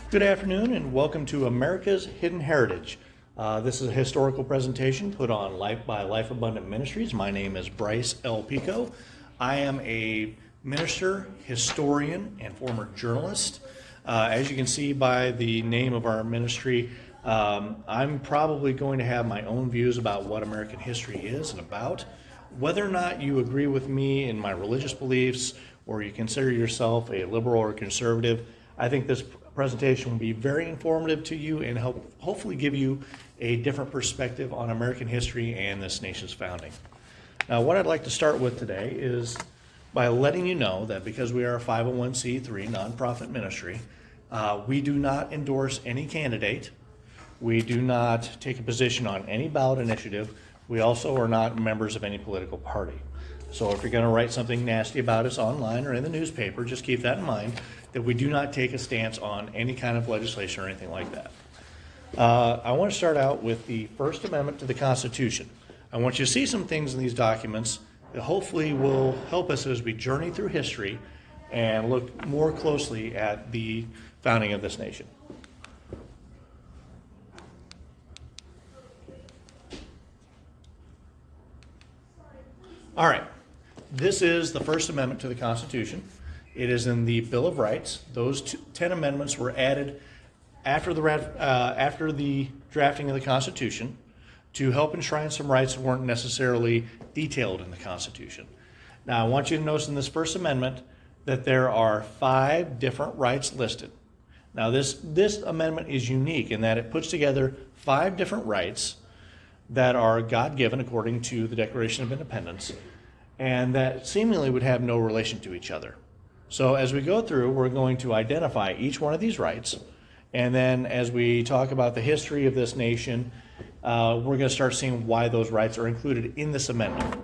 Good afternoon and welcome to America's Hidden Heritage. This is a historical presentation put on by Life Abundant Ministries. My name is Bryce L. Pico. I am a minister, historian, and former journalist. As you can see by the name of our ministry, I'm probably going to have my own views about what American history is and about. Whether or not you agree with me in my religious beliefs or you consider yourself a liberal or conservative, I think this presentation will be very informative to you and hopefully give you a different perspective on American history and this nation's founding. Now, what I'd like to start with today is by letting you know that because we are a 501c3 nonprofit ministry, we do not endorse any candidate. We do not take a position on any ballot initiative. We also are not members of any political party. So if you're going to write something nasty about us online or in the newspaper, just keep that in mind, that we do not take a stance on any kind of legislation or anything like that. I want to start out with the First Amendment to the Constitution. I want you to see some things in these documents that hopefully will help us as we journey through history and look more closely at the founding of this nation. All right, this is the First Amendment to the Constitution. It is in the Bill of Rights. Those 10 amendments were added after the drafting of the Constitution to help enshrine some rights that weren't necessarily detailed in the Constitution. Now, I want you to notice in this First Amendment that there are 5 different rights listed. Now, this amendment is unique in that it puts together 5 different rights that are God-given according to the Declaration of Independence, and that seemingly would have no relation to each other. So as we go through, we're going to identify each one of these rights, and then as we talk about the history of this nation, we're going to start seeing why those rights are included in this amendment.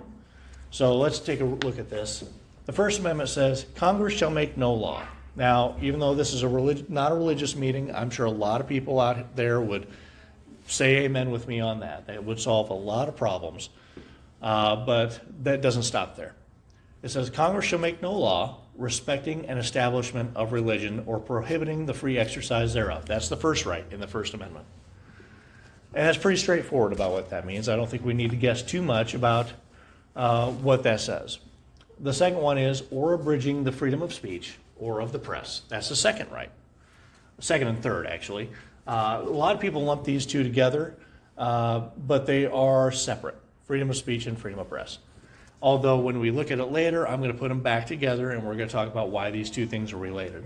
So let's take a look at this. The First Amendment says, Congress shall make no law. Now, even though this is not a religious meeting, I'm sure a lot of people out there would say amen with me on that. That would solve a lot of problems, but that doesn't stop there. It says, Congress shall make no law respecting an establishment of religion or prohibiting the free exercise thereof. That's the first right in the First Amendment. And that's pretty straightforward about what that means. I don't think we need to guess too much about what that says. The second one is, or abridging the freedom of speech or of the press. That's the second right. Second and third, actually. A lot of people lump these two together, but they are separate, freedom of speech and freedom of press. Although when we look at it later, I'm going to put them back together and we're going to talk about why these two things are related.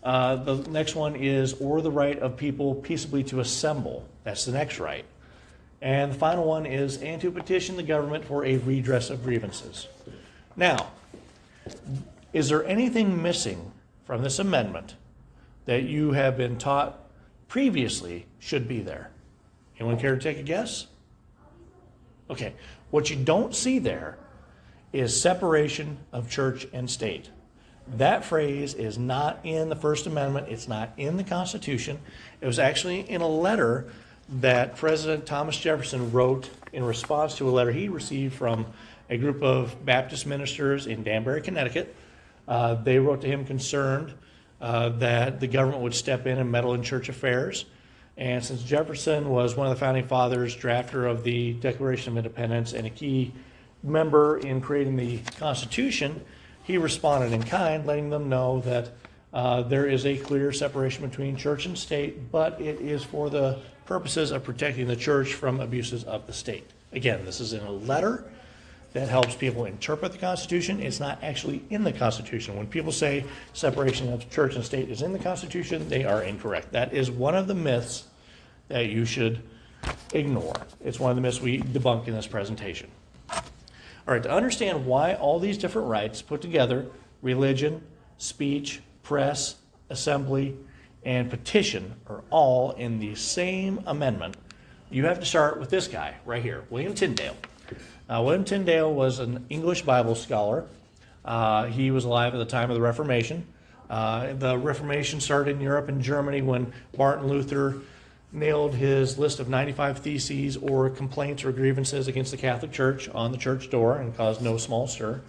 The next one is, or the right of people peaceably to assemble. That's the next right. And the final one is, and to petition the government for a redress of grievances. Now, is there anything missing from this amendment that you have been taught previously should be there? Anyone care to take a guess? Okay, what you don't see there is separation of church and state. That phrase is not in the First Amendment. It's not in the Constitution. It was actually in a letter that President Thomas Jefferson wrote in response to a letter he received from a group of Baptist ministers in Danbury, Connecticut. They wrote to him concerned that the government would step in and meddle in church affairs. And since Jefferson was one of the founding fathers, drafter of the Declaration of Independence, and a key member in creating the Constitution, he responded in kind, letting them know that there is a clear separation between church and state, but it is for the purposes of protecting the church from abuses of the state. Again, this is in a letter that helps people interpret the Constitution. It's not actually in the Constitution. When people say separation of church and state is in the Constitution, they are incorrect. That is one of the myths that you should ignore. It's one of the myths we debunk in this presentation. All right, to understand why all these different rights put together, religion, speech, press, assembly, and petition, are all in the same amendment, you have to start with this guy right here, William Tyndale. William Tyndale was an English Bible scholar. He was alive at the time of the Reformation. The Reformation started in Europe and Germany when Martin Luther nailed his list of 95 theses or complaints or grievances against the Catholic Church on the church door and caused no small stir.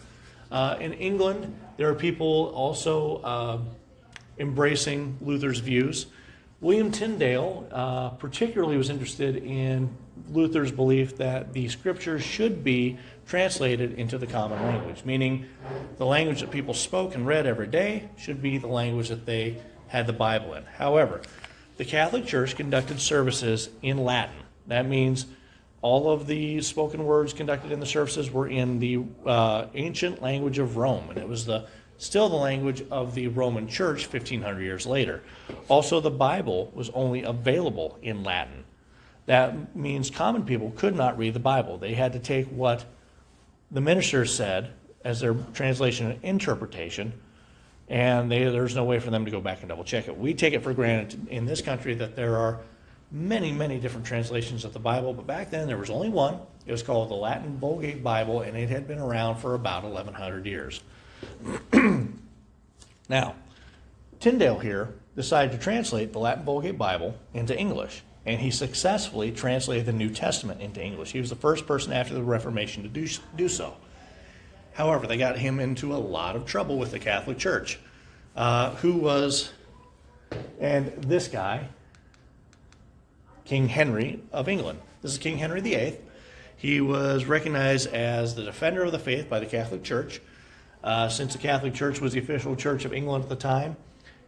In England, there are people also embracing Luther's views. William Tyndale particularly was interested in Luther's belief that the scriptures should be translated into the common language, meaning the language that people spoke and read every day should be the language that they had the Bible in. However, the Catholic Church conducted services in Latin. That means all of the spoken words conducted in the services were in the ancient language of Rome, and it was still the language of the Roman Church 1,500 years later. Also, the Bible was only available in Latin. That means common people could not read the Bible. They had to take what the minister said as their translation and interpretation, and there's no way for them to go back and double check it. We take it for granted in this country that there are many, many different translations of the Bible, but back then there was only one. It was called the Latin Vulgate Bible, and it had been around for about 1,100 years. Now, Tyndale here decided to translate the Latin Vulgate Bible into English, and he successfully translated the New Testament into English. He was the first person after the Reformation to do so. However, they got him into a lot of trouble with the Catholic Church, and this guy, King Henry of England. This is King Henry VIII. He was recognized as the defender of the faith by the Catholic Church. Since the Catholic Church was the official church of England at the time,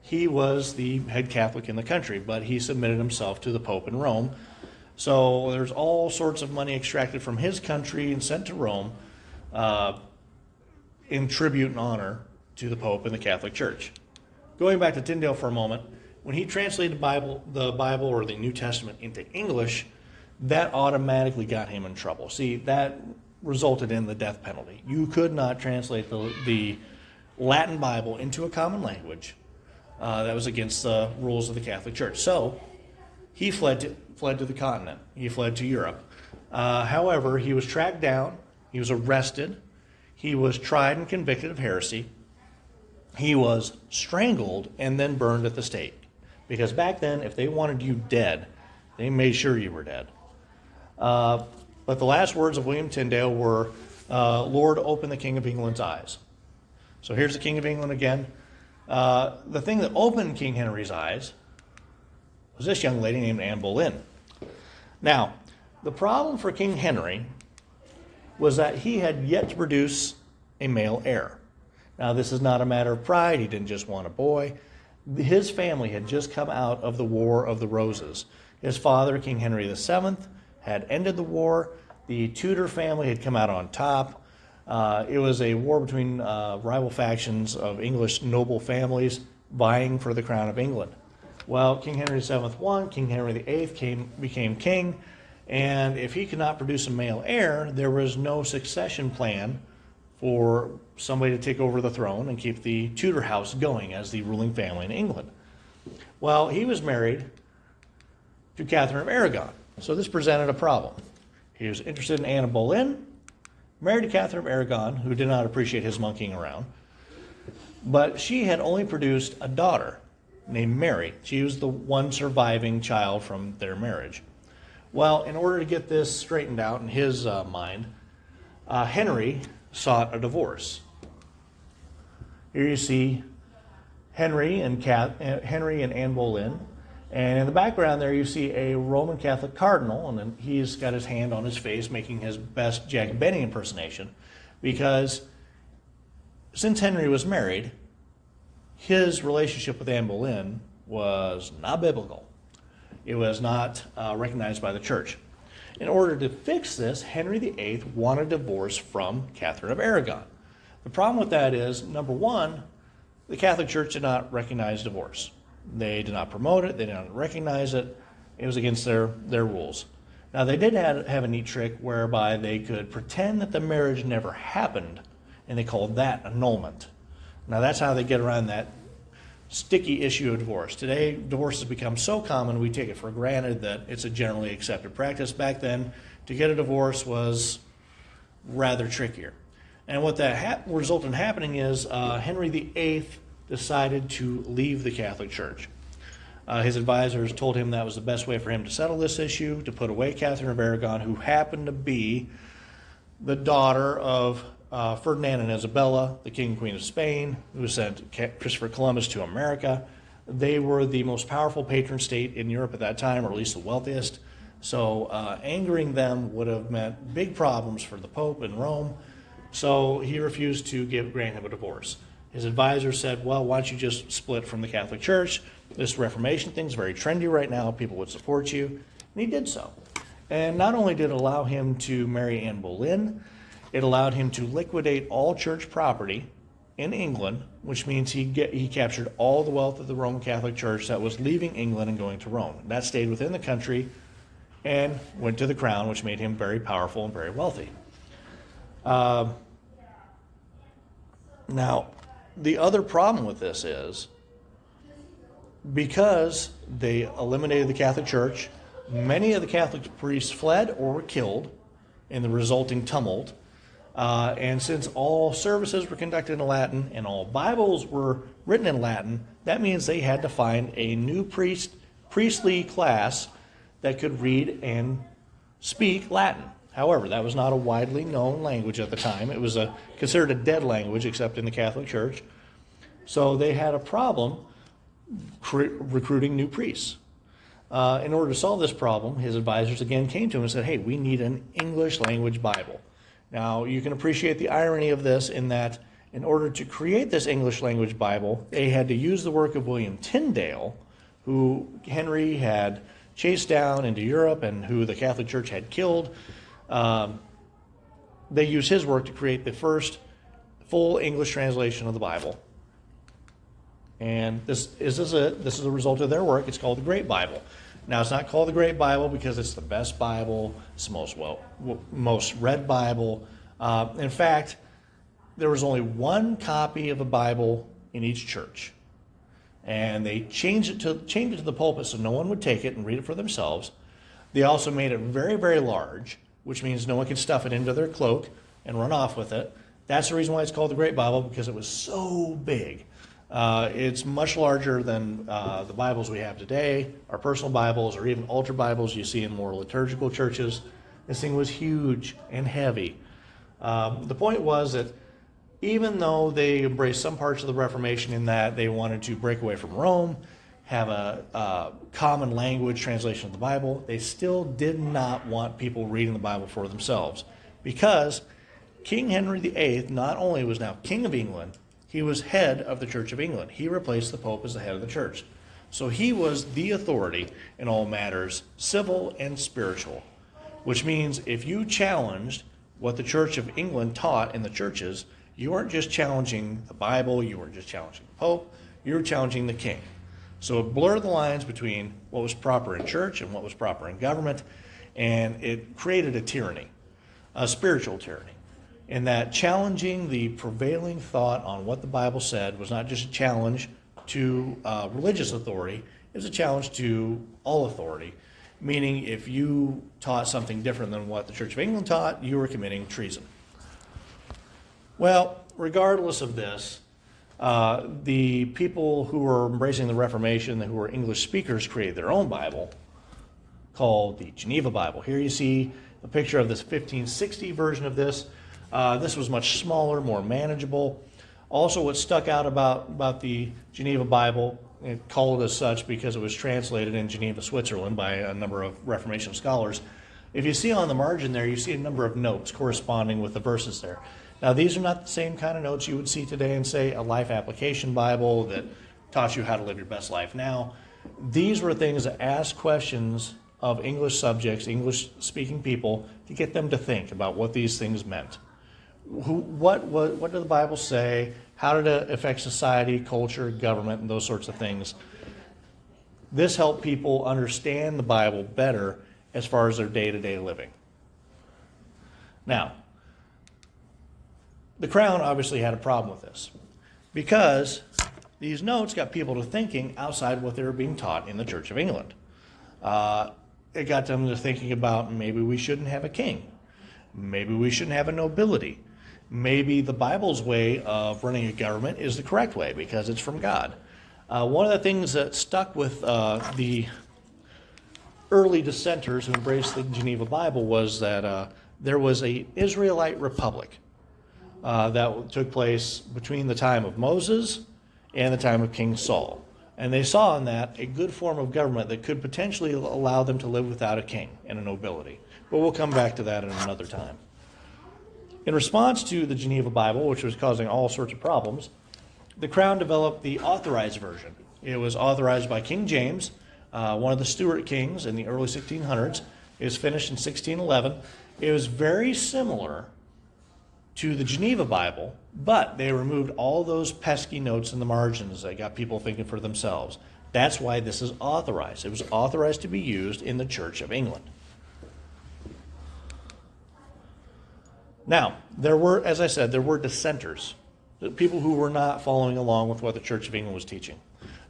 he was the head Catholic in the country, but he submitted himself to the Pope in Rome. So there's all sorts of money extracted from his country and sent to Rome in tribute and honor to the Pope and the Catholic Church. Going back to Tyndale for a moment, when he translated the Bible or the New Testament into English, that automatically got him in trouble. See, that resulted in the death penalty. You could not translate the Latin Bible into a common language. That was against the rules of the Catholic Church. So he fled to the continent. He fled to Europe. However, he was tracked down. He was arrested. He was tried and convicted of heresy. He was strangled and then burned at the stake. Because back then, if they wanted you dead, they made sure you were dead. But the last words of William Tyndale were, Lord, open the King of England's eyes. So here's the King of England again. The thing that opened King Henry's eyes was this young lady named Anne Boleyn. Now, the problem for King Henry was that he had yet to produce a male heir. Now, this is not a matter of pride. He didn't just want a boy. His family had just come out of the War of the Roses. His father, King Henry VII, had ended the war. The Tudor family had come out on top. It was a war between rival factions of English noble families vying for the crown of England. Well, King Henry VII won. King Henry VIII became king. And if he could not produce a male heir, there was no succession plan for somebody to take over the throne and keep the Tudor house going as the ruling family in England. Well, he was married to Catherine of Aragon. So this presented a problem. He was interested in Anne Boleyn, married to Catherine of Aragon, who did not appreciate his monkeying around. But she had only produced a daughter named Mary. She was the one surviving child from their marriage. Well, in order to get this straightened out in his mind, Henry sought a divorce. Here you see Henry and Anne Boleyn. And in the background there you see a Roman Catholic cardinal, and then he's got his hand on his face making his best Jack Benny impersonation, because since Henry was married, his relationship with Anne Boleyn was not biblical. It was not recognized by the church. In order to fix this, Henry VIII wanted a divorce from Catherine of Aragon. The problem with that is, number one, the Catholic Church did not recognize divorce. They did not promote it. They did not recognize it. It was against their rules. Now, they did have a neat trick whereby they could pretend that the marriage never happened, and they called that annulment. Now, that's how they get around that sticky issue of divorce. Today, divorce has become so common, we take it for granted that it's a generally accepted practice. Back then, to get a divorce was rather trickier. And what that resulted in happening is Henry VIII decided to leave the Catholic Church. His advisors told him that was the best way for him to settle this issue, to put away Catherine of Aragon, who happened to be the daughter of Ferdinand and Isabella, the King and Queen of Spain, who sent Christopher Columbus to America. They were the most powerful patron state in Europe at that time, or at least the wealthiest. So angering them would have meant big problems for the Pope in Rome. So he refused to grant him a divorce. His advisor said, well, why don't you just split from the Catholic Church? This Reformation thing's very trendy right now. People would support you. And he did so. And not only did it allow him to marry Anne Boleyn, it allowed him to liquidate all church property in England, which means he captured all the wealth of the Roman Catholic Church that was leaving England and going to Rome. That stayed within the country and went to the crown, which made him very powerful and very wealthy. Now, the other problem with this is because they eliminated the Catholic Church, many of the Catholic priests fled or were killed in the resulting tumult. And since all services were conducted in Latin and all Bibles were written in Latin, that means they had to find a new priestly class that could read and speak Latin. However, that was not a widely known language at the time. It was considered a dead language, except in the Catholic Church. So they had a problem recruiting new priests. In order to solve this problem, his advisors again came to him and said, hey, we need an English language Bible. Now, you can appreciate the irony of this in that in order to create this English language Bible, they had to use the work of William Tyndale, who Henry had chased down into Europe and who the Catholic Church had killed. They used his work to create the first full English translation of the Bible. And this is a result of their work. It's called the Great Bible. Now, it's not called the Great Bible because it's the best Bible. It's the most read Bible. In fact, there was only one copy of a Bible in each church. And they changed it to the pulpit so no one would take it and read it for themselves. They also made it very, very large, which means no one could stuff it into their cloak and run off with it. That's the reason why it's called the Great Bible, because it was so big. It's much larger than the Bibles we have today, our personal Bibles, or even altar Bibles you see in more liturgical churches. This thing was huge and heavy. The point was that even though they embraced some parts of the Reformation in that they wanted to break away from Rome, have a common language translation of the Bible, they still did not want people reading the Bible for themselves. Because King Henry VIII not only was now King of England, he was head of the Church of England. He replaced the Pope as the head of the church. So he was the authority in all matters civil and spiritual, which means if you challenged what the Church of England taught in the churches, you weren't just challenging the Bible, you weren't just challenging the Pope, you were challenging the king. So it blurred the lines between what was proper in church and what was proper in government, and it created a tyranny, a spiritual tyranny, in that challenging the prevailing thought on what the Bible said was not just a challenge to religious authority, it was a challenge to all authority, meaning if you taught something different than what the Church of England taught, you were committing treason. Well, regardless of this, the people who were embracing the Reformation, who were English speakers, created their own Bible called the Geneva Bible. Here you see a picture of this 1560 version of this. This was much smaller, more manageable. Also, what stuck out about the Geneva Bible, it called it as such because it was translated in Geneva, Switzerland by a number of Reformation scholars. If you see on the margin there, you see a number of notes corresponding with the verses there. Now, these are not the same kind of notes you would see today in, say, a life application Bible that taught you how to live your best life now. These were things that asked questions of English subjects, English-speaking people, to get them to think about what these things meant. What did the Bible say? How did it affect society, culture, government, and those sorts of things? This helped people understand the Bible better as far as their day-to-day living. Now, the Crown obviously had a problem with this because these notes got people to thinking outside what they were being taught in the Church of England. It got them to thinking about maybe we shouldn't have a king. Maybe we shouldn't have a nobility. Maybe the Bible's way of running a government is the correct way because it's from God. One of the things that stuck with the early dissenters who embraced the Geneva Bible was that there was an Israelite republic that took place between the time of Moses and the time of King Saul. And they saw in that a good form of government that could potentially allow them to live without a king and a nobility. But we'll come back to that in another time. In response to the Geneva Bible, which was causing all sorts of problems, the Crown developed the authorized version. It was authorized by King James, one of the Stuart kings in the early 1600s. It was finished in 1611. It was very similar to the Geneva Bible, but they removed all those pesky notes in the margins that got people thinking for themselves. That's why this is authorized. It was authorized to be used in the Church of England. Now, there were, as I said, there were dissenters, people who were not following along with what the Church of England was teaching.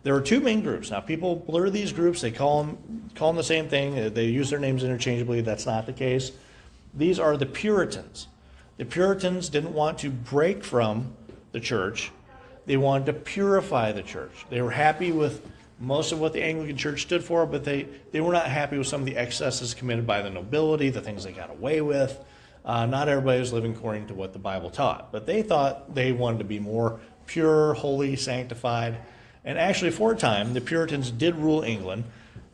There were two main groups. Now, people blur these groups. They call them the same thing. They use their names interchangeably. That's not the case. These are the Puritans. The Puritans didn't want to break from the church. They wanted to purify the church. They were happy with most of what the Anglican Church stood for, but they were not happy with some of the excesses committed by the nobility, the things they got away with. Not everybody was living according to what the Bible taught, but they thought they wanted to be more pure, holy, sanctified. And actually, for a time, the Puritans did rule England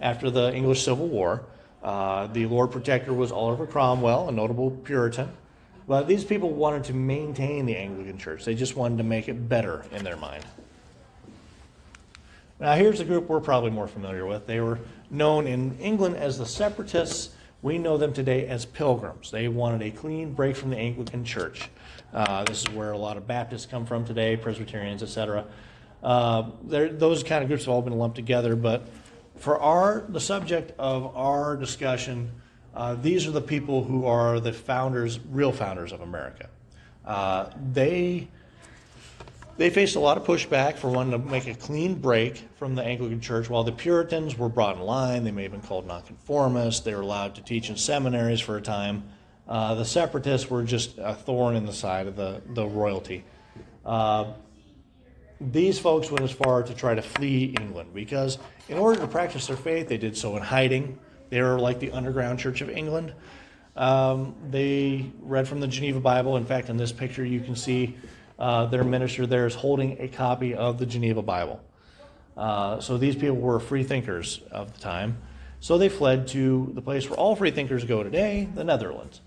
after the English Civil War. The Lord Protector was Oliver Cromwell, a notable Puritan. But these people wanted to maintain the Anglican Church. They just wanted to make it better in their mind. Now, here's a group we're probably more familiar with. They were known in England as the Separatists. We know them today as Pilgrims. They wanted a clean break from the Anglican Church. This is where a lot of Baptists come from today, Presbyterians, etc. Those kind of groups have all been lumped together, but for the subject of our discussion, these are the people who are the founders, real founders of America. They faced a lot of pushback for wanting to make a clean break from the Anglican Church. While the Puritans were brought in line, they may have been called nonconformists. They were allowed to teach in seminaries for a time. The Separatists were just a thorn in the side of the royalty. These folks went as far to try to flee England because in order to practice their faith, they did so in hiding. They were like the underground Church of England. They read from the Geneva Bible. In fact, in this picture, you can see their minister there is holding a copy of the Geneva Bible. So these people were free thinkers of the time. So they fled to the place where all free thinkers go today, the Netherlands.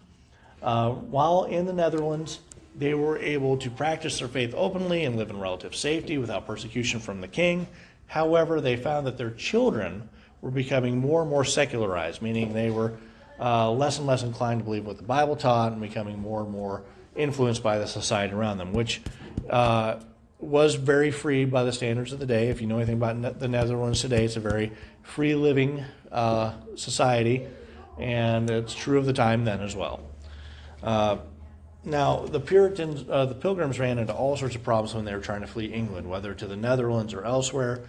While in the Netherlands, they were able to practice their faith openly and live in relative safety without persecution from the king. However, they found that their children were becoming more and more secularized, meaning they were less and less inclined to believe what the Bible taught and becoming more and more influenced by the society around them, which was very free by the standards of the day. If you know anything about the Netherlands today, it's a very free-living society, and it's true of the time then as well. Now, the Puritans, the Pilgrims ran into all sorts of problems when they were trying to flee England, whether to the Netherlands or elsewhere.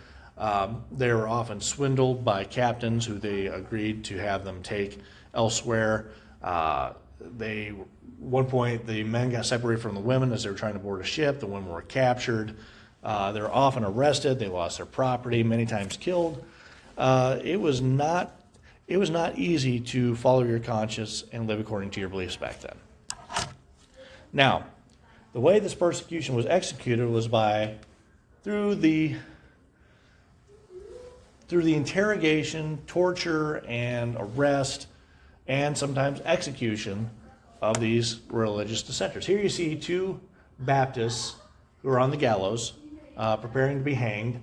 They were often swindled by captains who they agreed to have them take elsewhere. One point, the men got separated from the women as they were trying to board a ship. The women were captured. They were often arrested. They lost their property, many times killed. It was not easy to follow your conscience and live according to your beliefs back then. Now, the way this persecution was executed was through the interrogation, torture, and arrest, and sometimes execution of these religious dissenters. Here you see two Baptists who are on the gallows, preparing to be hanged,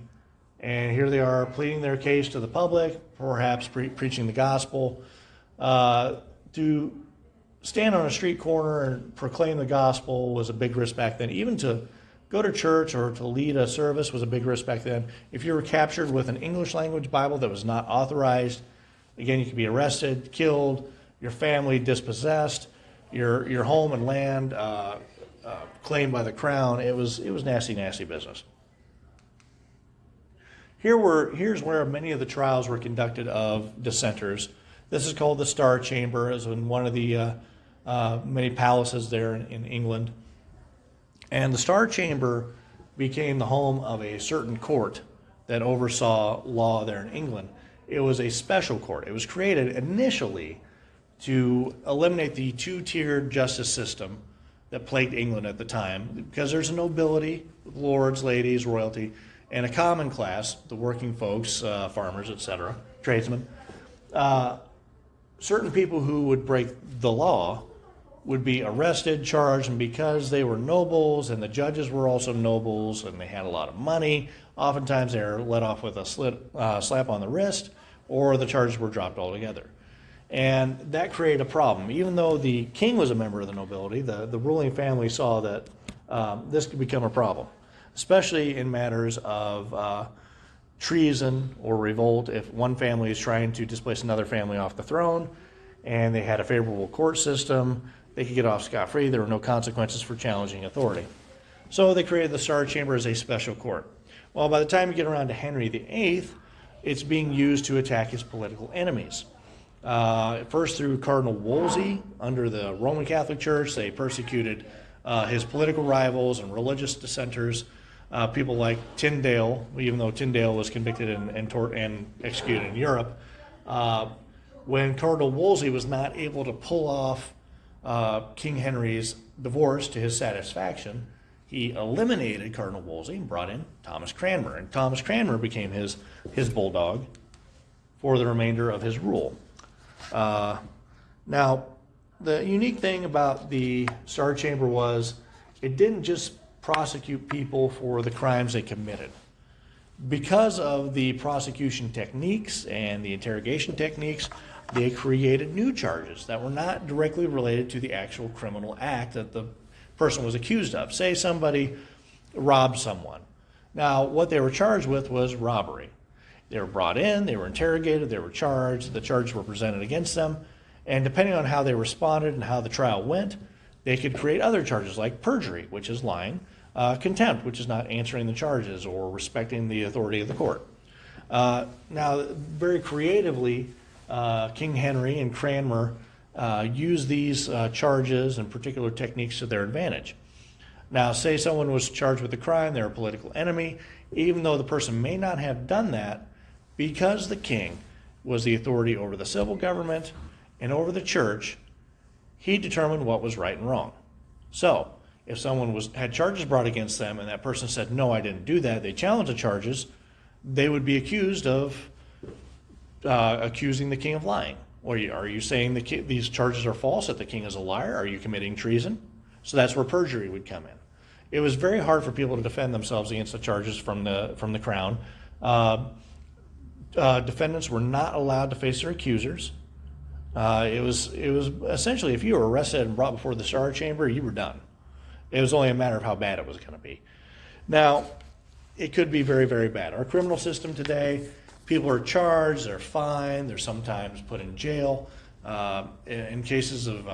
and here they are pleading their case to the public, perhaps preaching the gospel. To stand on a street corner and proclaim the gospel was a big risk back then. Even to go to church or to lead a service was a big risk back then. If you were captured with an English language Bible that was not authorized, again, you could be arrested, killed, your family dispossessed, your home and land claimed by the crown. It was nasty, nasty business. Here's where many of the trials were conducted of dissenters. This is called the Star Chamber. It's in one of the many palaces there in England. And the Star Chamber became the home of a certain court that oversaw law there in England. It was a special court. It was created initially to eliminate the two-tiered justice system that plagued England at the time, because there's a nobility, lords, ladies, royalty, And a common class, the working folks, farmers, etc., tradesmen, certain people who would break the law would be arrested, charged, and because they were nobles and the judges were also nobles and they had a lot of money, oftentimes they were let off with a slap on the wrist, or the charges were dropped altogether. And that created a problem. Even though the king was a member of the nobility, the ruling family saw that this could become a problem, especially in matters of treason or revolt. If one family is trying to displace another family off the throne and they had a favorable court system, they could get off scot-free. There were no consequences for challenging authority. So they created the Star Chamber as a special court. Well, by the time you get around to Henry VIII, it's being used to attack his political enemies. First through Cardinal Wolsey under the Roman Catholic Church. They persecuted his political rivals and religious dissenters, people like Tyndale, even though Tyndale was convicted and executed in Europe. When Cardinal Wolsey was not able to pull off King Henry's divorce to his satisfaction, he eliminated Cardinal Wolsey and brought in Thomas Cranmer. And Thomas Cranmer became his bulldog for the remainder of his rule. Now, the unique thing about the Star Chamber was it didn't just prosecute people for the crimes they committed. Because of the prosecution techniques and the interrogation techniques, they created new charges that were not directly related to the actual criminal act that the person was accused of. Say somebody robbed someone. Now, what they were charged with was robbery. They were brought in, they were interrogated, they were charged, the charges were presented against them, and depending on how they responded and how the trial went, they could create other charges like perjury, which is lying, contempt, which is not answering the charges or respecting the authority of the court. Now, very creatively, King Henry and Cranmer used these charges and particular techniques to their advantage. Now, say someone was charged with a crime, they're a political enemy, even though the person may not have done that, because the king was the authority over the civil government and over the church, he determined what was right and wrong. So, if someone had charges brought against them and that person said, no, I didn't do that, they challenged the charges, they would be accused of accusing the king of lying. Or are you saying these charges are false, that the king is a liar? Are you committing treason? So that's where perjury would come in. It was very hard for people to defend themselves against the charges from the crown. Defendants were not allowed to face their accusers. It was essentially, if you were arrested and brought before the Star Chamber, you were done. It was only a matter of how bad it was going to be. Now, it could be very, very bad. Our criminal system today, people are charged, they're fined, they're sometimes put in jail. In cases of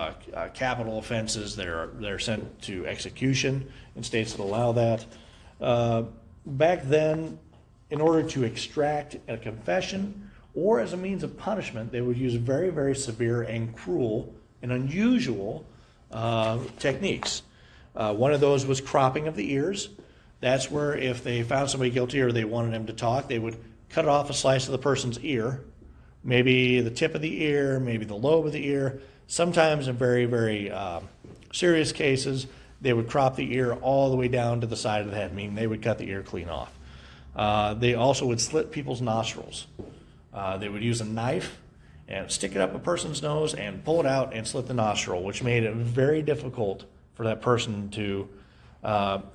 capital offenses, they're sent to execution in states that allow that. Back then, in order to extract a confession or as a means of punishment, they would use very, very severe and cruel and unusual techniques. One of those was cropping of the ears. That's where if they found somebody guilty or they wanted him to talk, they would cut off a slice of the person's ear, maybe the tip of the ear, maybe the lobe of the ear. Sometimes in very, very serious cases, they would crop the ear all the way down to the side of the head, meaning they would cut the ear clean off. They also would slit people's nostrils. They would use a knife and stick it up a person's nose and pull it out and slit the nostril, which made it very difficult for that person to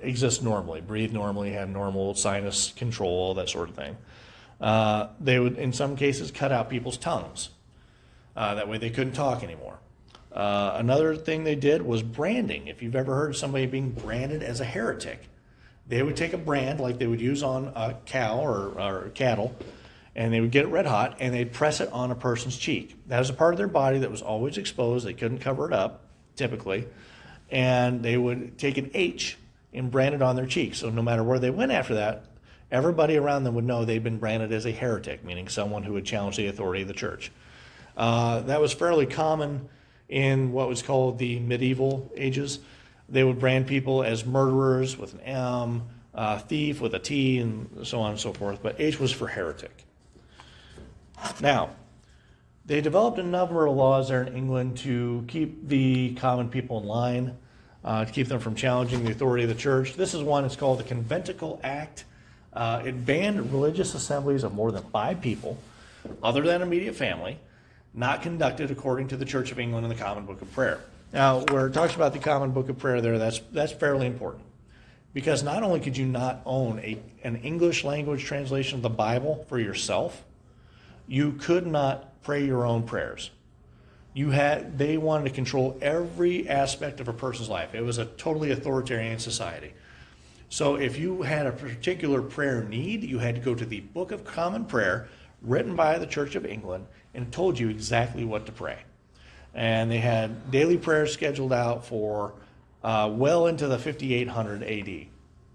exist normally, breathe normally, have normal sinus control, that sort of thing. They would, in some cases, cut out people's tongues. That way they couldn't talk anymore. Another thing they did was branding. If you've ever heard of somebody being branded as a heretic, they would take a brand like they would use on a cow or cattle, and they would get it red hot, and they'd press it on a person's cheek. That was a part of their body that was always exposed. They couldn't cover it up, typically. And they would take an H and brand it on their cheek. So no matter where they went after that, everybody around them would know they'd been branded as a heretic, meaning someone who would challenge the authority of the church. That was fairly common in what was called the medieval ages. They would brand people as murderers with an M, thief with a T, and so on and so forth. But H was for heretic. Now, they developed a number of laws there in England to keep the common people in line, to keep them from challenging the authority of the church. This is one, it's called the Conventicle Act. It banned religious assemblies of more than 5 people, other than immediate family, not conducted according to the Church of England and the Common Book of Prayer. Now, where it talks about the Common Book of Prayer there, that's fairly important. Because not only could you not own an English language translation of the Bible for yourself, you could not pray your own prayers. They wanted to control every aspect of a person's life. It was a totally authoritarian society. So if you had a particular prayer need, you had to go to the Book of Common Prayer, written by the Church of England, and it told you exactly what to pray. And they had daily prayers scheduled out for well into the 5800 AD.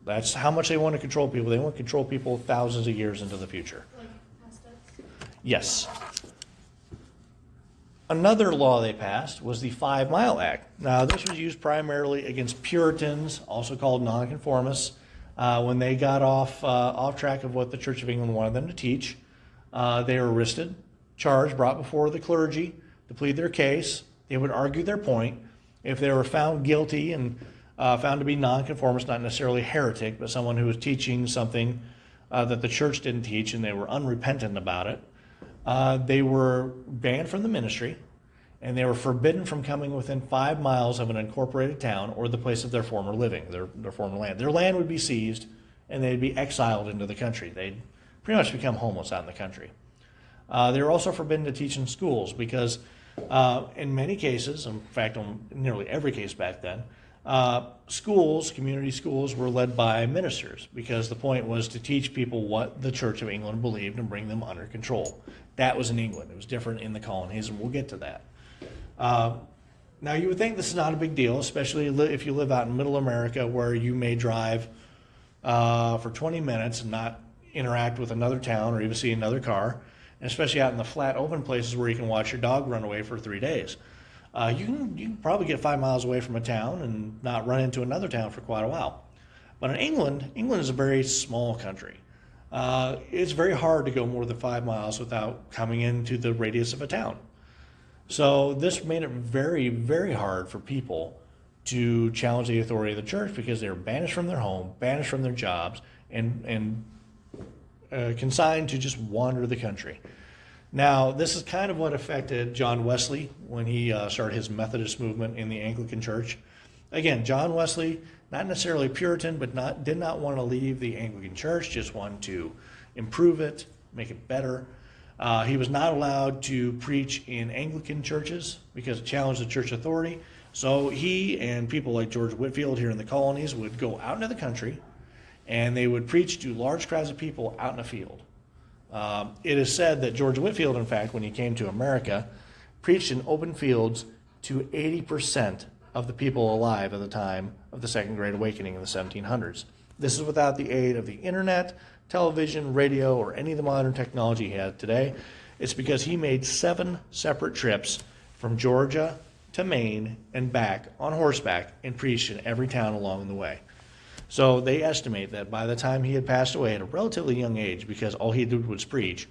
That's how much they want to control people. They want to control people thousands of years into the future. Like past us? Yes. Another law they passed was the 5 Mile Act. Now, this was used primarily against Puritans, also called nonconformists, when they got off track of what the Church of England wanted them to teach. They were arrested, charged, brought before the clergy to plead their case. They would argue their point. If they were found guilty and found to be nonconformist, not necessarily heretic, but someone who was teaching something that the church didn't teach and they were unrepentant about it, they were banned from the ministry, and they were forbidden from coming within 5 miles of an incorporated town or the place of their former living, their former land. Their land would be seized, and they'd be exiled into the country. They'd pretty much become homeless out in the country. They were also forbidden to teach in schools because in many cases, in fact, on nearly every case back then, schools, community schools, were led by ministers because the point was to teach people what the Church of England believed and bring them under control. That was in England. It was different in the colonies, and we'll get to that. Now, you would think this is not a big deal, especially if you live out in middle America where you may drive for 20 minutes and not interact with another town or even see another car, and especially out in the flat, open places where you can watch your dog run away for 3 days. You can probably get 5 miles away from a town and not run into another town for quite a while. But in England is a very small country. It's very hard to go more than 5 miles without coming into the radius of a town. So this made it very, very hard for people to challenge the authority of the church because they were banished from their home, banished from their jobs, and consigned to just wander the country. Now, this is kind of what affected John Wesley when he started his Methodist movement in the Anglican Church. Again, John Wesley, not necessarily Puritan, but did not want to leave the Anglican Church, just wanted to improve it, make it better. He was not allowed to preach in Anglican churches because it challenged the church authority. So he and people like George Whitefield here in the colonies would go out into the country, and they would preach to large crowds of people out in a field. It is said that George Whitefield, in fact, when he came to America, preached in open fields to 80% of the people alive at the time of the Second Great Awakening in the 1700s. This is without the aid of the internet, television, radio, or any of the modern technology he has today. It's because he made 7 separate trips from Georgia to Maine and back on horseback and preached in every town along the way. So they estimate that by the time he had passed away at a relatively young age, because all he did was preach,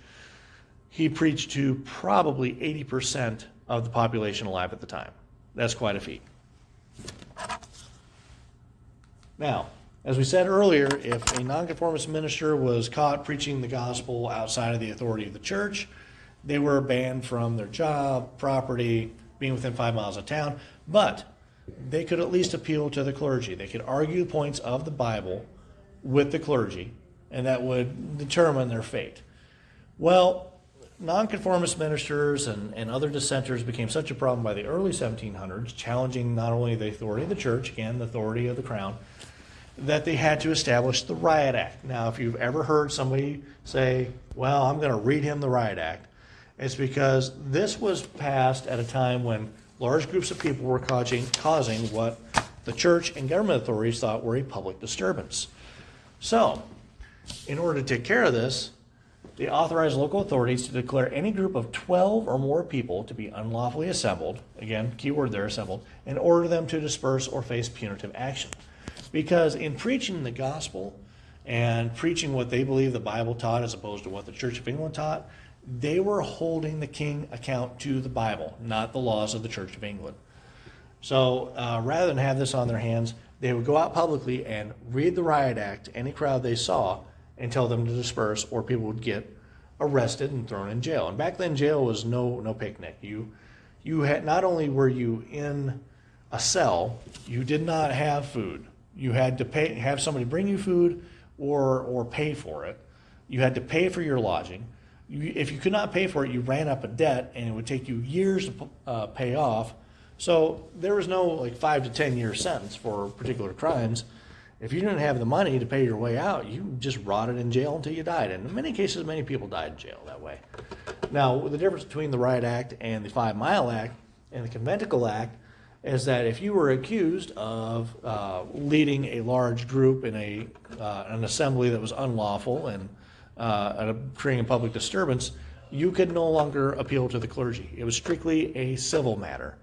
he preached to probably 80% of the population alive at the time. That's quite a feat. Now, as we said earlier, if a nonconformist minister was caught preaching the gospel outside of the authority of the church, they were banned from their job, property, being within 5 miles of town, but they could at least appeal to the clergy. They could argue points of the Bible with the clergy, and that would determine their fate. Well, nonconformist ministers and other dissenters became such a problem by the early 1700s, challenging not only the authority of the church, again, the authority of the crown, that they had to establish the Riot Act. Now, if you've ever heard somebody say, well, I'm going to read him the Riot Act, it's because this was passed at a time when large groups of people were causing what the church and government authorities thought were a public disturbance. So, in order to take care of this, they authorized local authorities to declare any group of 12 or more people to be unlawfully assembled, again, keyword there, assembled, and order them to disperse or face punitive action. Because in preaching the gospel and preaching what they believe the Bible taught as opposed to what the Church of England taught, they were holding the king account to the Bible, not the laws of the Church of England. So rather than have this on their hands, they would go out publicly and read the Riot Act to any crowd they saw and tell them to disperse, or people would get arrested and thrown in jail. And back then, jail was no picnic. You had, not only were you in a cell, you did not have food. You had to have somebody bring you food or pay for it. You had to pay for your lodging. If you could not pay for it, you ran up a debt, and it would take you years to pay off. So there was no like 5 to 10 year sentence for particular crimes. If you didn't have the money to pay your way out, you just rotted in jail until you died. And in many cases, many people died in jail that way. Now, the difference between the Riot Act and the 5 Mile Act and the Conventicle Act is that if you were accused of leading a large group in an assembly that was unlawful and creating a public disturbance, you could no longer appeal to the clergy. It was strictly a civil matter.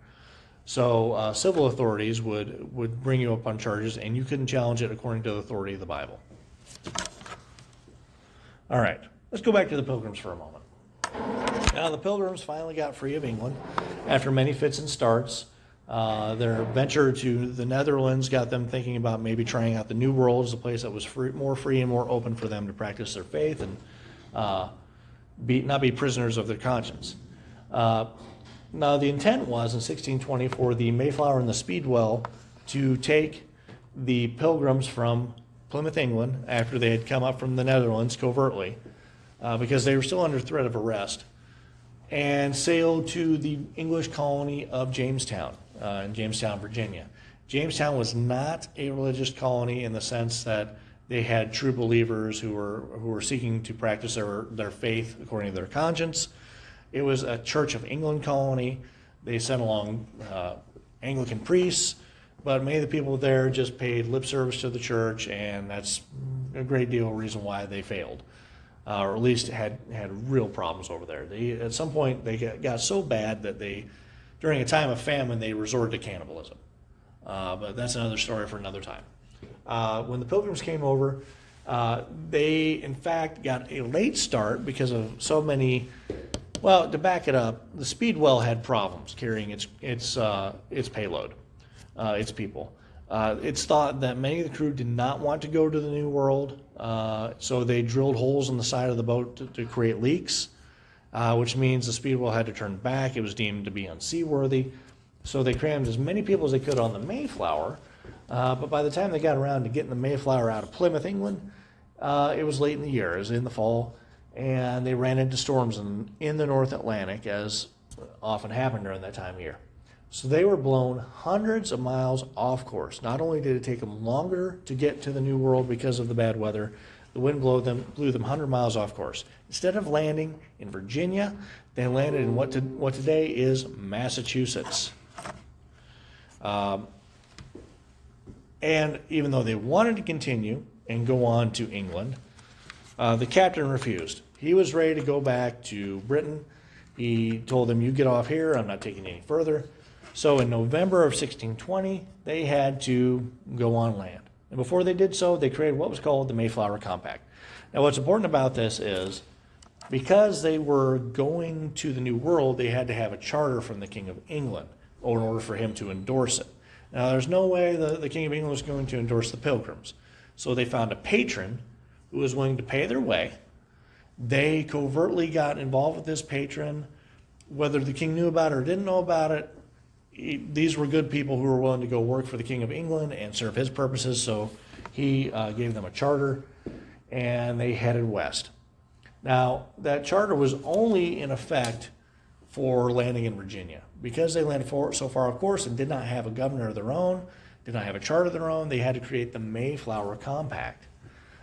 So civil authorities would bring you up on charges, and you couldn't challenge it according to the authority of the Bible. All right, let's go back to the Pilgrims for a moment. Now, the Pilgrims finally got free of England after many fits and starts. Their venture to the Netherlands got them thinking about maybe trying out the New World as a place that was more free and more open for them to practice their faith and not be prisoners of their conscience. Now, the intent was in 1620 for the Mayflower and the Speedwell to take the Pilgrims from Plymouth, England, after they had come up from the Netherlands covertly, because they were still under threat of arrest, and sail to the English colony of Jamestown, in Jamestown, Virginia. Jamestown was not a religious colony in the sense that they had true believers who were seeking to practice their faith according to their conscience. It was a Church of England colony. They sent along Anglican priests, but many of the people there just paid lip service to the church, and that's a great deal of reason why they failed, or at least had real problems over there. At some point, they got so bad that during a time of famine, they resorted to cannibalism. But that's another story for another time. When the Pilgrims came over, they, in fact, got a late start because of so many. Well, to back it up, the Speedwell had problems carrying its payload, its people. It's thought that many of the crew did not want to go to the New World, so they drilled holes in the side of the boat to create leaks, which means the Speedwell had to turn back. It was deemed to be unseaworthy, so they crammed as many people as they could on the Mayflower, but by the time they got around to getting the Mayflower out of Plymouth, England, it was late in the year. It was in the fall, and they ran into storms in the North Atlantic, as often happened during that time of year. So they were blown hundreds of miles off course. Not only did it take them longer to get to the New World because of the bad weather, the wind blew them 100 miles off course. Instead of landing in Virginia, they landed in what today is Massachusetts. And even though they wanted to continue and go on to England, the captain refused. He was ready to go back to Britain. He told them, "You get off here, I'm not taking you any further." So in November of 1620, they had to go on land. And before they did so, they created what was called the Mayflower Compact. Now, what's important about this is because they were going to the New World, they had to have a charter from the King of England in order for him to endorse it. Now, there's no way the King of England was going to endorse the Pilgrims. So they found a patron who was willing to pay their way. They covertly got involved with this patron. Whether the king knew about it or didn't know about it, these were good people who were willing to go work for the King of England and serve his purposes, so he gave them a charter, and they headed west. Now, that charter was only in effect for landing in Virginia. Because they landed so far off course and did not have a governor of their own, did not have a charter of their own, they had to create the Mayflower Compact.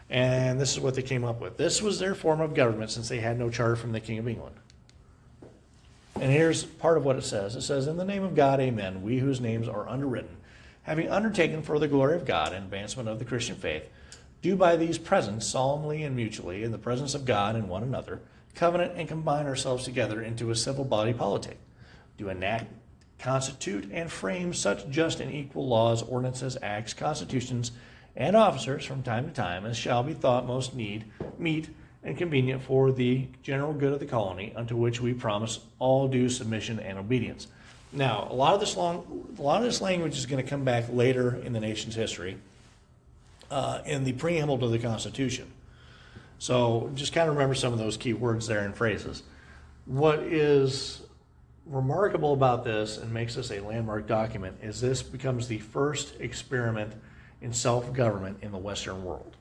And this is what they came up with. This was their form of government since they had no charter from the King of England. And here's part of what it says. It says, "In the name of God, amen, we whose names are underwritten, having undertaken for the glory of God and advancement of the Christian faith, do by these presents solemnly and mutually, in the presence of God and one another, covenant and combine ourselves together into a civil body politic, do enact, constitute, and frame such just and equal laws, ordinances, acts, constitutions, and officers from time to time as shall be thought most meet and convenient for the general good of the colony, unto which we promise all due submission and obedience." Now, a lot of this language is going to come back later in the nation's history, in the preamble to the Constitution. So just kind of remember some of those key words there and phrases. What is remarkable about this and makes this a landmark document is this becomes the first experiment in self-government in the Western world.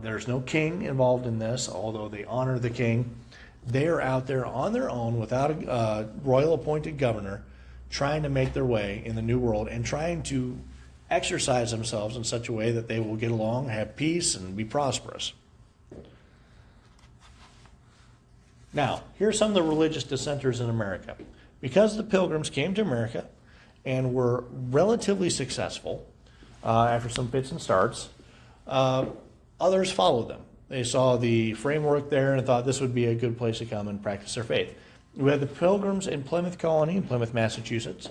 There's no king involved in this, although they honor the king. They are out there on their own without a royal appointed governor, trying to make their way in the New World and trying to exercise themselves in such a way that they will get along, have peace, and be prosperous. Now, here's some of the religious dissenters in America. Because the Pilgrims came to America and were relatively successful after some fits and starts, others followed them. They saw the framework there and thought this would be a good place to come and practice their faith. We had the Pilgrims in Plymouth Colony in Plymouth, Massachusetts.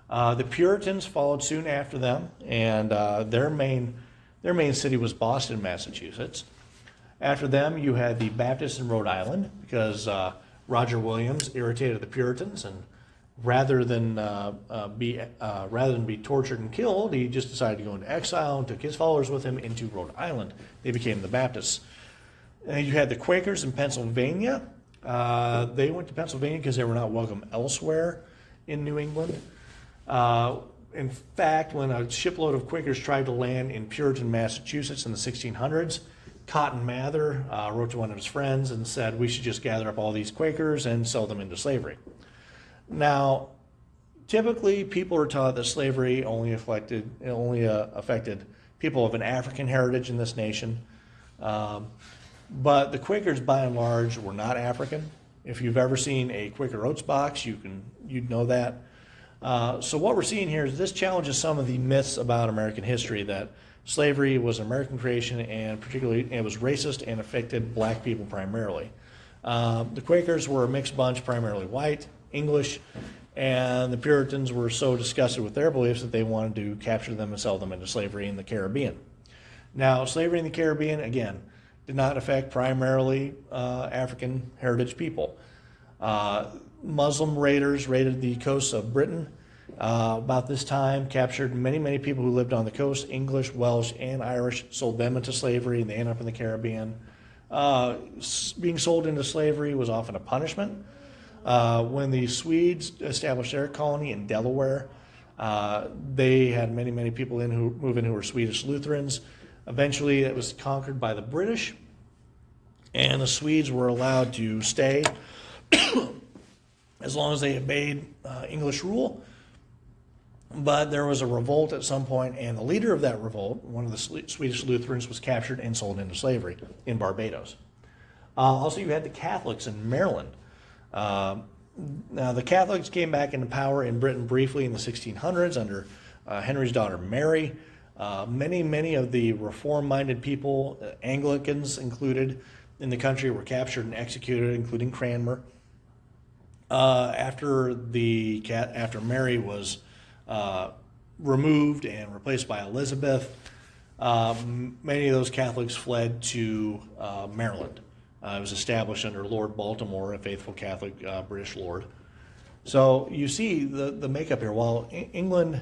The Puritans followed soon after them, and their main city was Boston, Massachusetts. After them, you had the Baptists in Rhode Island, because Roger Williams irritated the Puritans, and rather than be tortured and killed, he just decided to go into exile and took his followers with him into Rhode Island. They became the Baptists. And you had the Quakers in Pennsylvania. They went to Pennsylvania because they were not welcome elsewhere in New England. In fact, when a shipload of Quakers tried to land in Puritan, Massachusetts in the 1600s, Cotton Mather wrote to one of his friends and said, we should just gather up all these Quakers and sell them into slavery. Now, typically people are taught that slavery only affected people of an African heritage in this nation. But the Quakers, by and large, were not African. If you've ever seen a Quaker Oats box, you'd know that. So what we're seeing here is this challenges some of the myths about American history, that slavery was an American creation and particularly it was racist and affected black people primarily. The Quakers were a mixed bunch, primarily white, English, and the Puritans were so disgusted with their beliefs that they wanted to capture them and sell them into slavery in the Caribbean. Now, slavery in the Caribbean, again, did not affect primarily African heritage people. Muslim raiders raided the coasts of Britain about this time, captured many, many people who lived on the coast, English, Welsh, and Irish, sold them into slavery, and they ended up in the Caribbean. Being sold into slavery was often a punishment. When the Swedes established their colony in Delaware, they had many, many people move in who were Swedish Lutherans. Eventually, it was conquered by the British, and the Swedes were allowed to stay as long as they obeyed English rule. But there was a revolt at some point, and the leader of that revolt, one of the Swedish Lutherans, was captured and sold into slavery in Barbados. Also, you had the Catholics in Maryland. Now, the Catholics came back into power in Britain briefly in the 1600s under Henry's daughter Mary. Many of the reform-minded people, Anglicans included, in the country were captured and executed, including Cranmer. After Mary was removed and replaced by Elizabeth, many of those Catholics fled to Maryland. It was established under Lord Baltimore, a faithful Catholic British lord. So you see the makeup here. While England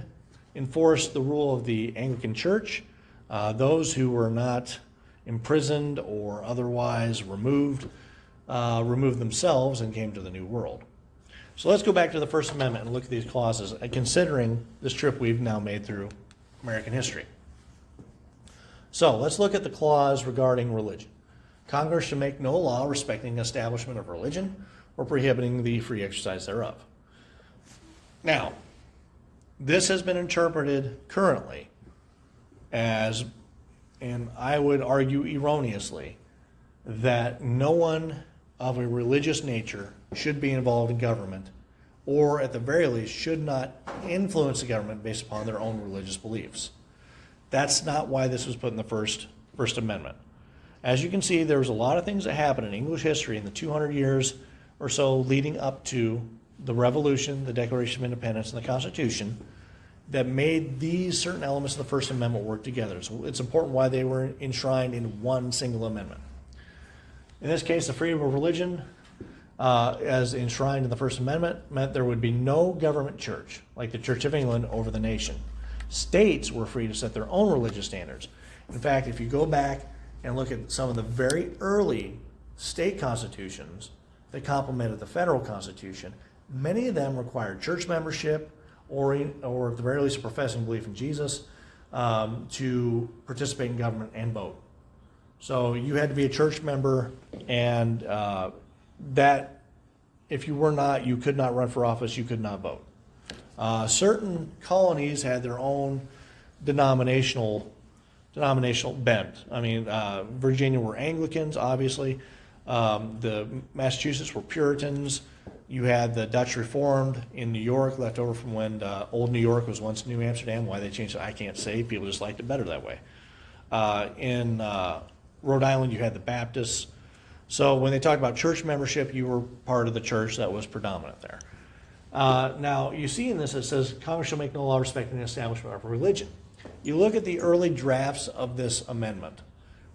enforced the rule of the Anglican Church, those who were not imprisoned or otherwise removed themselves and came to the New World. So let's go back to the First Amendment and look at these clauses, considering this trip we've now made through American history. So let's look at the clause regarding religion. Congress shall make no law respecting establishment of religion or prohibiting the free exercise thereof. Now, this has been interpreted currently as, and I would argue erroneously, that no one of a religious nature should be involved in government, or at the very least should not influence the government based upon their own religious beliefs. That's not why this was put in the First Amendment. As you can see, there was a lot of things that happened in English history in the 200 years or so leading up to the Revolution, the Declaration of Independence, and the Constitution that made these certain elements of the First Amendment work together. So it's important why they were enshrined in one single amendment. In this case, the freedom of religion, as enshrined in the First Amendment, meant there would be no government church, like the Church of England, over the nation. States were free to set their own religious standards. In fact, if you go back and look at some of the very early state constitutions that complemented the federal constitution, many of them required church membership or at the very least a professing belief in Jesus to participate in government and vote. So you had to be a church member, and that if you were not, you could not run for office, you could not vote. Certain colonies had their own denominational bent. I mean, Virginia were Anglicans, obviously. The Massachusetts were Puritans. You had the Dutch Reformed in New York, left over from when Old New York was once New Amsterdam. Why they changed it, I can't say. People just liked it better that way. In Rhode Island, you had the Baptists. So when they talked about church membership, you were part of the church that was predominant there. Now, you see in this, it says, Congress shall make no law respecting the establishment of religion. You look at the early drafts of this amendment.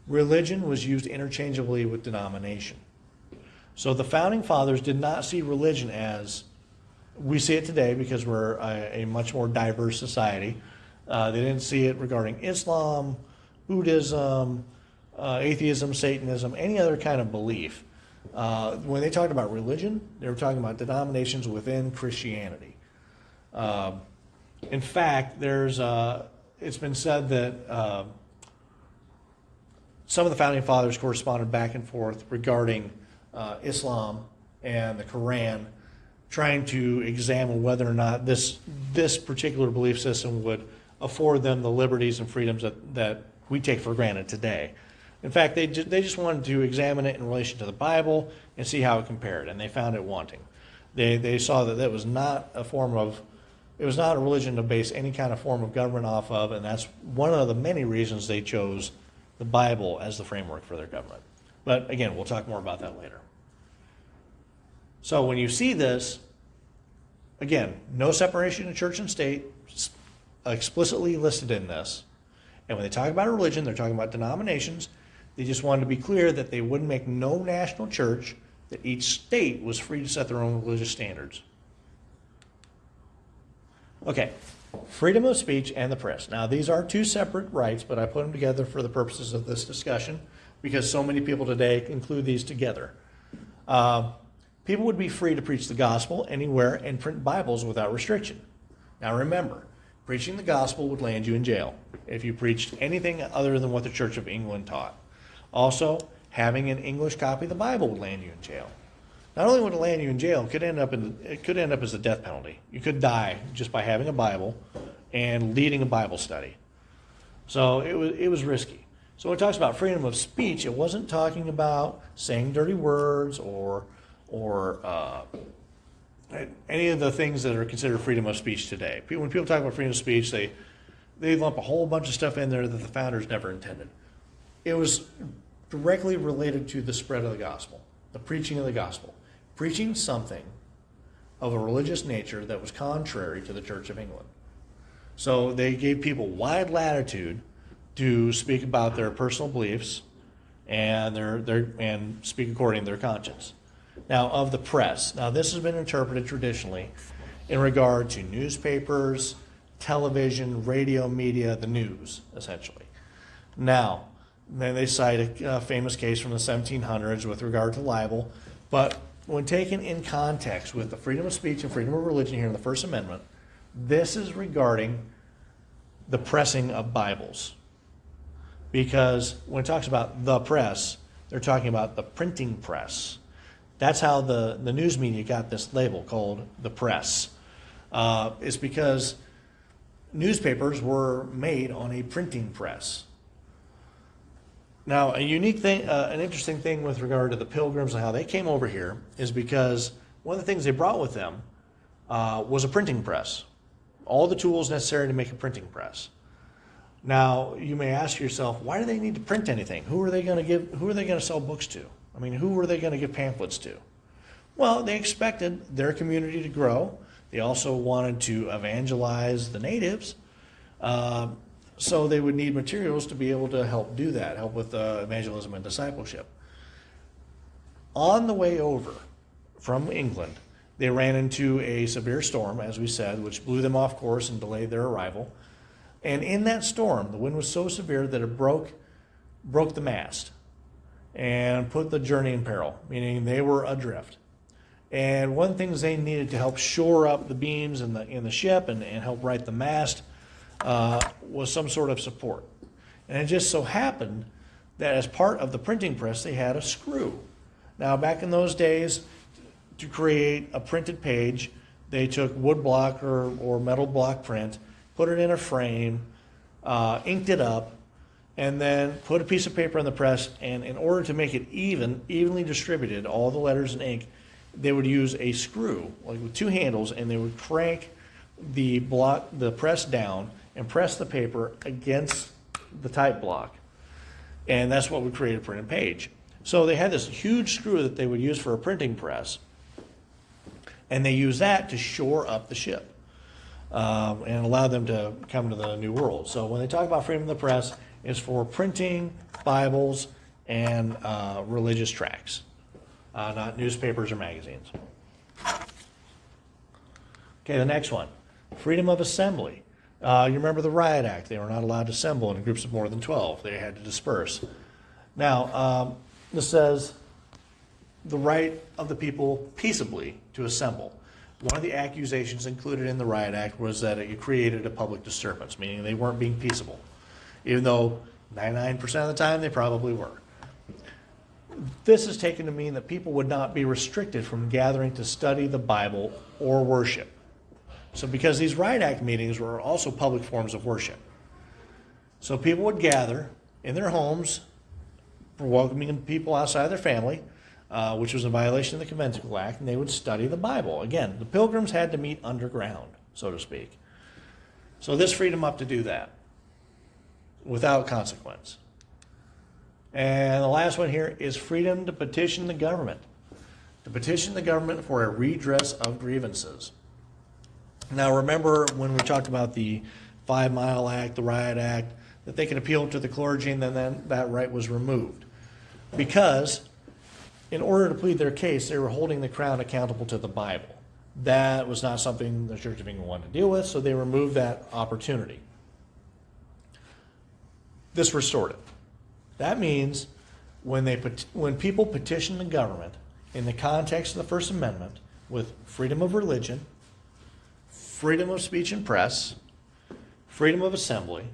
Religion was used interchangeably with denomination. So the Founding Fathers did not see religion as we see it today, because we're a much more diverse society. They didn't see it regarding Islam, Buddhism, atheism, Satanism, any other kind of belief. When they talked about religion, they were talking about denominations within Christianity. In fact, it's been said that some of the Founding Fathers corresponded back and forth regarding Islam and the Quran, trying to examine whether or not this particular belief system would afford them the liberties and freedoms that we take for granted today. In fact, they just wanted to examine it in relation to the Bible and see how it compared, and they found it wanting. They saw that was not a religion to base any kind of form of government off of, and that's one of the many reasons they chose the Bible as the framework for their government. But again, we'll talk more about that later. So when you see this, again, no separation of church and state, explicitly listed in this. And when they talk about religion, they're talking about denominations. They just wanted to be clear that they wouldn't make no national church, that each state was free to set their own religious standards. Okay, freedom of speech and the press. Now, these are two separate rights, but I put them together for the purposes of this discussion because so many people today include these together. People would be free to preach the gospel anywhere and print Bibles without restriction. Now, remember, preaching the gospel would land you in jail if you preached anything other than what the Church of England taught. Also, having an English copy of the Bible would land you in jail. Not only would it land you in jail, it could end up as a death penalty. You could die just by having a Bible and leading a Bible study. So it was risky. So when it talks about freedom of speech, it wasn't talking about saying dirty words or any of the things that are considered freedom of speech today. When people talk about freedom of speech, they lump a whole bunch of stuff in there that the founders never intended. It was directly related to the spread of the gospel, the preaching of the gospel, preaching something of a religious nature that was contrary to the Church of England. So they gave people wide latitude to speak about their personal beliefs and and speak according to their conscience. Now, of the press. Now, this has been interpreted traditionally in regard to newspapers, television, radio, media, the news, essentially. Now, then they cite a famous case from the 1700s with regard to libel, but when taken in context with the freedom of speech and freedom of religion here in the First Amendment, this is regarding the pressing of Bibles. Because when it talks about the press, they're talking about the printing press. That's how the news media got this label called the press. It's because newspapers were made on a printing press. Now, a unique thing, an interesting thing with regard to the Pilgrims and how they came over here is because one of the things they brought with them was a printing press. All the tools necessary to make a printing press. Now, you may ask yourself, why do they need to print anything? Who are they going to sell books to? I mean, who were they going to give pamphlets to? Well, they expected their community to grow. They also wanted to evangelize the natives. So they would need materials to be able to help do that, help with evangelism and discipleship. On the way over from England, they ran into a severe storm, as we said, which blew them off course and delayed their arrival. And in that storm, the wind was so severe that it broke broke the mast and put the journey in peril, meaning they were adrift. And one of the things they needed to help shore up the beams in the ship and help right the mast was some sort of support. And it just so happened that as part of the printing press, they had a screw. Now, back in those days, to create a printed page, they took wood block or metal block print, put it in a frame, inked it up, and then put a piece of paper in the press. And in order to make it evenly distributed, all the letters and ink, they would use a screw, like with two handles, and they would crank the press down and press the paper against the type block. And that's what would create a printed page. So they had this huge screw that they would use for a printing press, and they used that to shore up the ship and allow them to come to the New World. So when they talk about freedom of the press, it's for printing Bibles and religious tracts, not newspapers or magazines. Okay, the next one, freedom of assembly. You remember the Riot Act. They were not allowed to assemble in groups of more than 12. They had to disperse. Now, this says the right of the people peaceably to assemble. One of the accusations included in the Riot Act was that it created a public disturbance, meaning they weren't being peaceable, even though 99% of the time they probably were. This is taken to mean that people would not be restricted from gathering to study the Bible or worship. So because these Riot Act meetings were also public forms of worship. So people would gather in their homes, welcoming people outside their family, which was a violation of the Conventicle Act, and they would study the Bible. Again, the pilgrims had to meet underground, so to speak. So this freed them up to do that without consequence. And the last one here is freedom to petition the government. To petition the government for a redress of grievances. Now remember when we talked about the 5 Mile Act, the Riot Act, that they could appeal to the clergy, and then that right was removed. Because in order to plead their case, they were holding the crown accountable to the Bible. That was not something the Church of England wanted to deal with, so they removed that opportunity. This restored it. That means when people petition the government in the context of the First Amendment with freedom of religion, freedom of speech and press, freedom of assembly,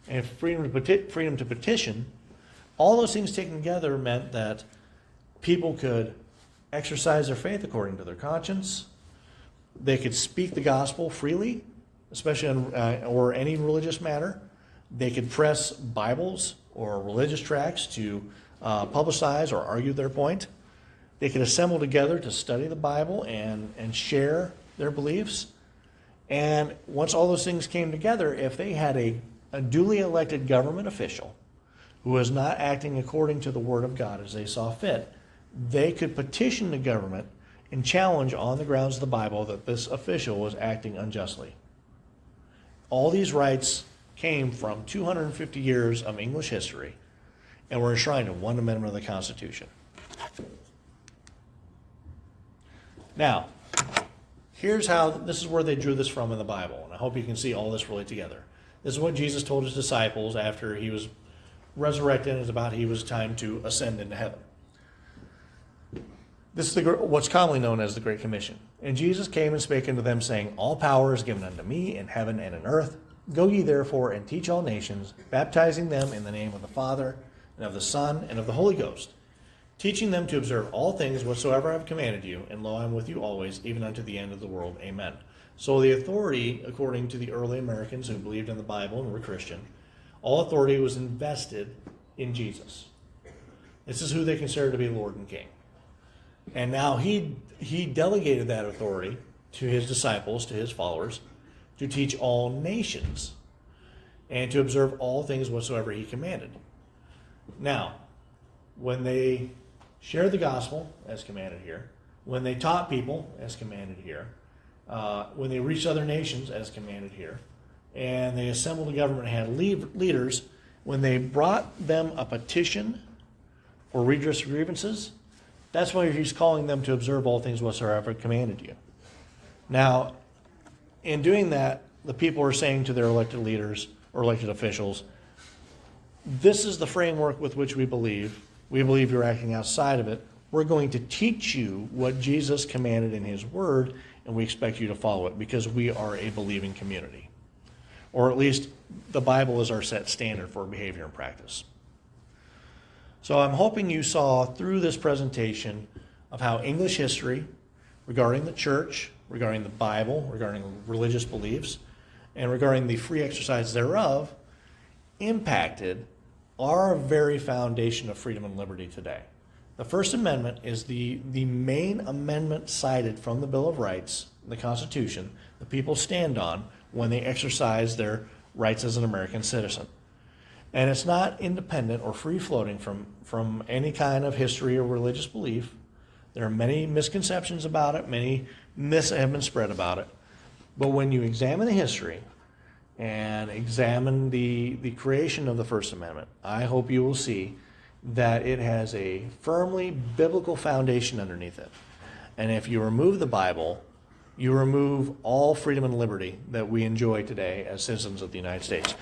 and freedom to petition, all those things taken together meant that people could exercise their faith according to their conscience. They could speak the gospel freely, especially or any religious matter. They could press Bibles or religious tracts to publicize or argue their point. They could assemble together to study the Bible and share their beliefs. And once all those things came together, if they had a duly elected government official who was not acting according to the Word of God as they saw fit, they could petition the government and challenge on the grounds of the Bible that this official was acting unjustly. All these rights came from 250 years of English history and were enshrined in one amendment of the Constitution. Now, this is where they drew this from in the Bible, and I hope you can see all this relate together. This is what Jesus told his disciples after he was resurrected, and he was time to ascend into heaven. This is what's commonly known as the Great Commission. And Jesus came and spake unto them, saying, All power is given unto me in heaven and in earth. Go ye therefore and teach all nations, baptizing them in the name of the Father, and of the Son, and of the Holy Ghost, teaching them to observe all things whatsoever I have commanded you, and lo, I am with you always, even unto the end of the world. Amen. So the authority, according to the early Americans who believed in the Bible and were Christian, all authority was invested in Jesus. This is who they considered to be Lord and King. And now he delegated that authority to his disciples, to his followers, to teach all nations and to observe all things whatsoever he commanded. Now, when they shared the gospel, as commanded here, when they taught people, as commanded here, when they reached other nations, as commanded here, and they assembled a government and had leaders, when they brought them a petition for redress of grievances, that's why he's calling them to observe all things whatsoever commanded you. Now, in doing that, the people are saying to their elected leaders or elected officials, this is the framework with which we believe. We believe you're acting outside of it. We're going to teach you what Jesus commanded in his word, and we expect you to follow it because we are a believing community. Or at least the Bible is our set standard for behavior and practice. So I'm hoping you saw through this presentation of how English history regarding the church, regarding the Bible, regarding religious beliefs, and regarding the free exercise thereof impacted our very foundation of freedom and liberty today. The First Amendment is the main amendment cited from the Bill of Rights, the Constitution, the people stand on when they exercise their rights as an American citizen. And it's not independent or free-floating from any kind of history or religious belief. There are many misconceptions about it, many myths have been spread about it. But when you examine the history and examine the creation of the First Amendment, I hope you will see that it has a firmly biblical foundation underneath it. And if you remove the Bible, you remove all freedom and liberty that we enjoy today as citizens of the United States.